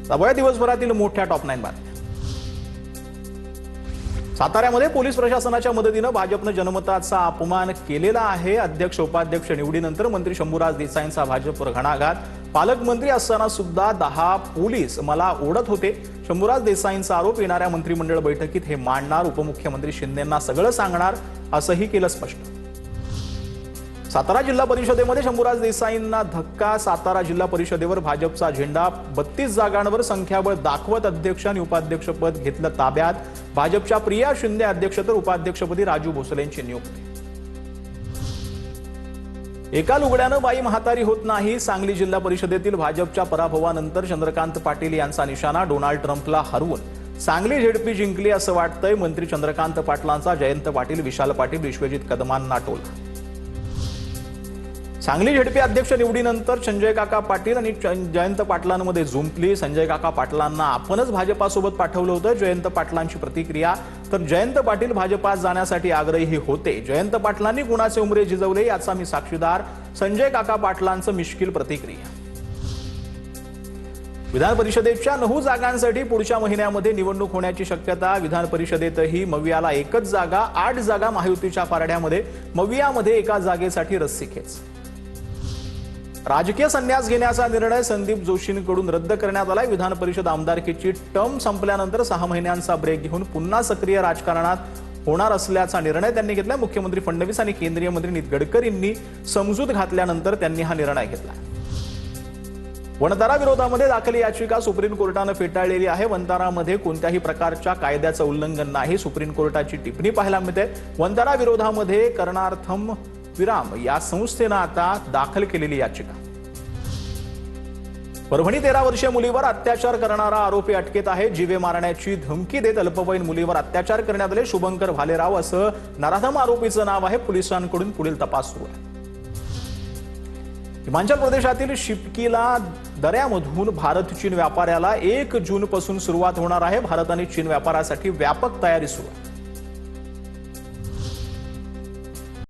त्यामुळे दिवसभरातील मोठ्या टॉप 9 बातम्या। साताऱ्यामध्ये पोलीस प्रशासनाच्या मदतीने भाजपने जनमताचा अपमान केलेला आहे। अध्यक्ष उपाध्यक्ष निवडीनंतर मंत्री शंभूराज देसाईंचा भाजपवर घणाघात। पालकमंत्री असताना सुद्धा 10 पोलीस मला ओढत होते। शंभूराज देसाईंचा आरोप। येणाऱ्या मंत्रिमंडळ बैठकीत हे मांडणार। उपमुख्यमंत्री शिंदेंना सगळं सांगणार असंही केलं स्पष्ट। सातारा जिल्हा परिषदेमध्ये शंभूराज देसाईंना धक्का। सातारा जिल्हा परिषदेवर भाजपचा झेंडा। 32 जागांवर संख्याबळ दाखवत अध्यक्ष आणि उपाध्यक्षपद घेतलं ताब्यात। भाजपच्या प्रिया शिंदे अध्यक्ष तर उपाध्यक्षपदी राजू भोसलेंची नियुक्ती। एका लुगड्यानं बाई म्हातारी होत नाही। सांगली जिल्हा परिषदेतील भाजपच्या पराभवानंतर चंद्रकांत पाटील यांचा निशाणा। डोनाल्ड ट्रम्पला हरवून सांगली झेडपी जिंकली असं वाटतंय। मंत्री चंद्रकांत पाटलांचा जयंत पाटील, विशाल पाटील, विश्वजित कदमांना टोला। सांगली झेडपी अध्यक्ष निवडीनंतर संजय काका पाटील आणि जयंत पाटलांमध्ये जुंपली। संजय काका पाटलांना आपणच भाजपासोबत पाठवलं होतं। जयंत पाटलांची प्रतिक्रिया। तर जयंत पाटील भाजपात जाण्यासाठी आग्रही होते। जयंत पाटलांनी कुणाचे उमरे झिजवले याचा मी साक्षीदार। संजय काका पाटलांचं मिश्किल प्रतिक्रिया। विधान परिषदेच्या 9 जागांसाठी पुढच्या महिन्यामध्ये निवडणूक होण्याची शक्यता। विधान परिषदेतही मवियाला एकच जागा। 8 जागा महायुतीच्या पारड्यामध्ये। मवियामध्ये एका जागेसाठी रस्सीखेच। राजकीय संन्यास घेण्याचा निर्णय संदीप जोशींकडून रद्द करण्यात आलाय। विधान परिषद आमदारकीची टर्म संपल्यानंतर 6 महिन्यांचा ब्रेक घेऊन पुन्हा सक्रिय राजकारणात होणार असल्याचा निर्णय त्यांनी घेतलाय। मुख्यमंत्री फडणवीस आणि केंद्रीय मंत्री नितीन गडकरींनी समजूत घातल्यानंतर त्यांनी हा निर्णय घेतला। वनतारा विरोधामध्ये दाखल याचिका सुप्रीम कोर्टाने फेटाळलेली आहे। वनतारामध्ये कोणत्याही प्रकारच्या कायद्याचं उल्लंघन नाही। सुप्रीम कोर्टाची टिप्पणी पाहायला मिळते। वनतारा विरोधामध्ये करणार्थम विराम या संस्थेने आता दाखल केलेली याचिका। परभणी 13 वर्षीय मुलीवर अत्याचार करणारा आरोपी अटकेत आहे। जीवे मारण्याची धमकी देत अल्पवयीन मुलीवर अत्याचार करण्यात आले। शुभंकर भालेराव असं नराधम आरोपीचं नाव आहे। पोलिसांकडून पुढील तपास सुरू आहे। हिमाचल प्रदेशातील शिपकीला दऱ्यामधून भारत चीन व्यापाऱ्याला 1 जून पासून सुरुवात होणार आहे। भारत आणि चीन व्यापारासाठी व्यापक तयारी सुरू आहे।